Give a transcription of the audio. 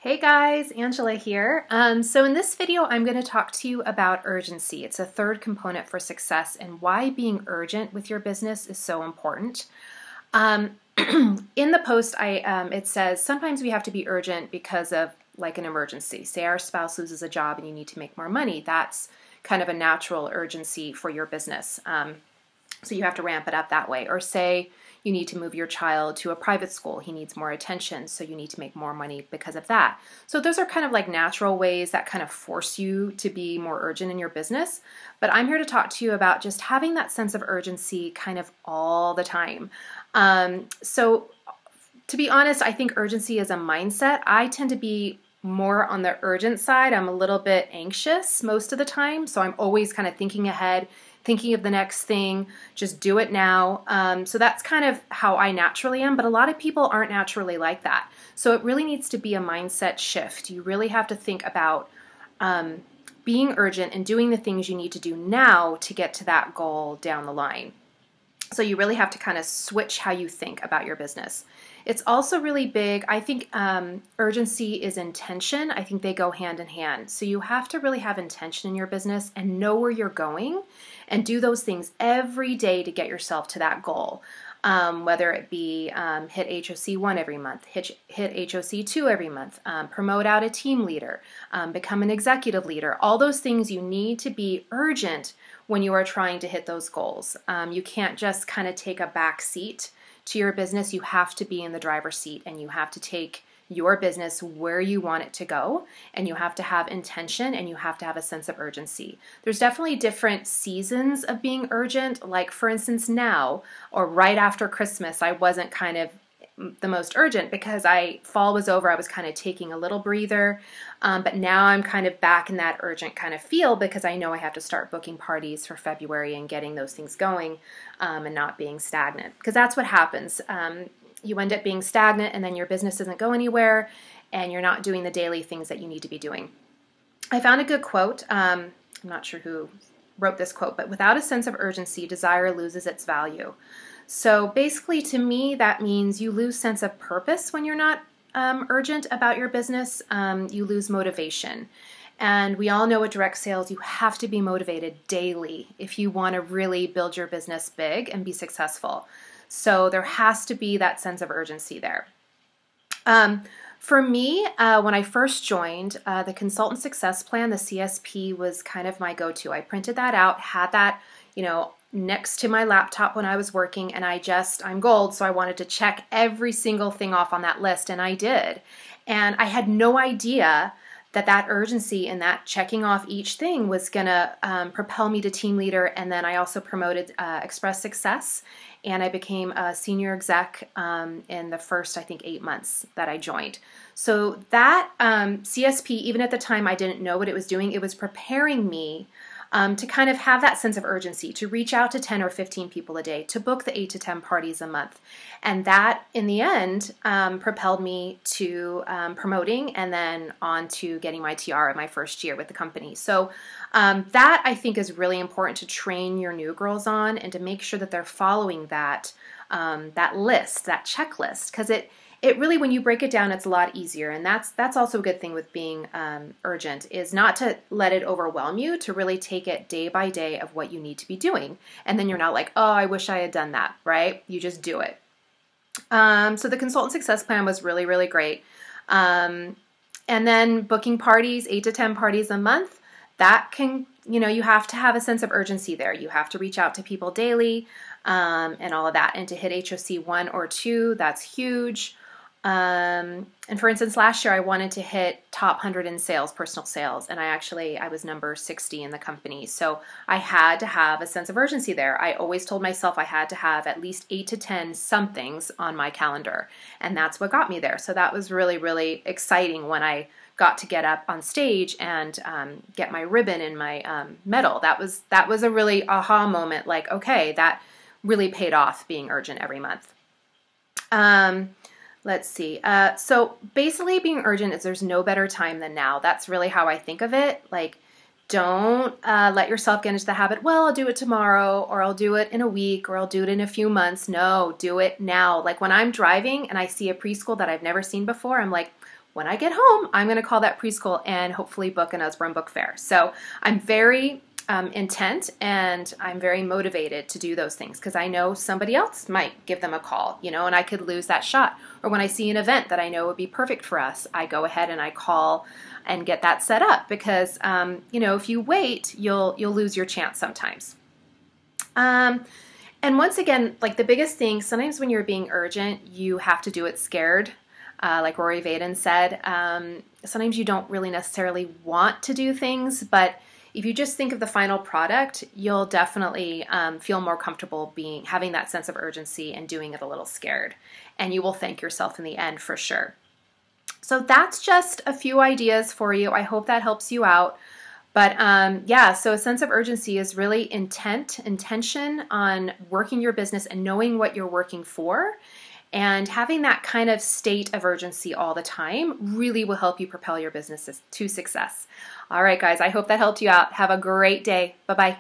Hey guys, Angela here. So in this video, I'm going to talk to you about urgency. It's a third component for success and why being urgent with your business is so important. In the post, it says sometimes we have to be urgent because of like an emergency. Say our spouse loses a job and you need to make more money. That's kind of a natural urgency for your business. So you have to ramp it up that way. Or say you need to move your child to a private school. He needs more attention, so you need to make more money because of that. So those are kind of like natural ways that kind of force you to be more urgent in your business. But I'm here to talk to you about just having that sense of urgency kind of all the time. So to be honest, I think urgency is a mindset. I tend to be more on the urgent side. I'm a little bit anxious most of the time, so I'm always kind of thinking ahead, thinking of the next thing, just do it now. So that's kind of how I naturally am, but a lot of people aren't naturally like that. So it really needs to be a mindset shift. You really have to think about being urgent and doing the things you need to do now to get to that goal down the line. So you really have to kind of switch how you think about your business. It's also really big. I think urgency is intention. I think they go hand in hand. So you have to really have intention in your business and know where you're going and do those things every day to get yourself to that goal. Whether it be hit HOC 1 every month, hit HOC 2 every month, promote out a team leader, become an executive leader. All those things you need to be urgent when you are trying to hit those goals. You can't just kind of take a back seat to your business. You have to be in the driver's seat and you have to take your business where you want it to go, and you have to have intention and you have to have a sense of urgency. There's definitely different seasons of being urgent. Like for instance now, or right after Christmas, I wasn't kind of the most urgent because fall was over. I was kind of taking a little breather, but now I'm kind of back in that urgent kind of feel because I know I have to start booking parties for February and getting those things going, and not being stagnant, because that's what happens. You end up being stagnant and then your business doesn't go anywhere and you're not doing the daily things that you need to be doing. I found a good quote. I'm not sure who wrote this quote, but without a sense of urgency, desire loses its value. So basically to me, that means you lose sense of purpose when you're not urgent about your business. You lose motivation. And we all know with direct sales, you have to be motivated daily if you want to really build your business big and be successful. So there has to be that sense of urgency there. For me, when I first joined, the Consultant Success Plan, the CSP, was kind of my go-to. I printed that out, had that, next to my laptop when I was working, and I'm gold, so I wanted to check every single thing off on that list, and I did. And I had no idea that urgency and that checking off each thing was going to propel me to team leader. And then I also promoted Express Success, and I became a senior exec in the first, I think, 8 months that I joined. So that CSP, even at the time I didn't know what it was doing, it was preparing me to kind of have that sense of urgency, to reach out to 10 or 15 people a day, to book the 8 to 10 parties a month. And that, in the end, propelled me to promoting and then on to getting my TR in my first year with the company. So that, I think, is really important to train your new girls on and to make sure that they're following that list, that checklist, because it really, when you break it down, it's a lot easier. And that's also a good thing with being urgent, is not to let it overwhelm you, to really take it day by day of what you need to be doing. And then you're not like, oh, I wish I had done that, right? You just do it. So the Consultant Success Plan was really, really great. And then booking parties, 8 to 10 parties a month, that can, you have to have a sense of urgency there. You have to reach out to people daily and all of that. And to hit HOC 1 or 2, that's huge. And for instance, last year I wanted to hit top 100 in sales, personal sales, and I was number 60 in the company. So I had to have a sense of urgency there. I always told myself I had to have at least 8 to 10 somethings on my calendar, and that's what got me there. So that was really, really exciting when I got to get up on stage and get my ribbon and my medal. That was a really aha moment, like, okay, that really paid off, being urgent every month. Let's see. So basically being urgent is, there's no better time than now. That's really how I think of it. Like, don't let yourself get into the habit, well, I'll do it tomorrow, or I'll do it in a week, or I'll do it in a few months. No, do it now. Like when I'm driving and I see a preschool that I've never seen before, I'm like, when I get home, I'm going to call that preschool and hopefully book an Usborne Book Fair. So I'm very intent, and I'm very motivated to do those things because I know somebody else might give them a call, you know, and I could lose that shot. Or when I see an event that I know would be perfect for us, I go ahead and I call and get that set up because, you know, if you wait, you'll lose your chance sometimes. And once again, like the biggest thing, sometimes when you're being urgent, you have to do it scared. Like Rory Vaden said, sometimes you don't really necessarily want to do things, but if you just think of the final product, you'll definitely feel more comfortable having that sense of urgency and doing it a little scared. And you will thank yourself in the end for sure. So that's just a few ideas for you. I hope that helps you out. But yeah, so a sense of urgency is really intention on working your business and knowing what you're working for. And having that kind of state of urgency all the time really will help you propel your business to success. All right, guys, I hope that helped you out. Have a great day. Bye-bye.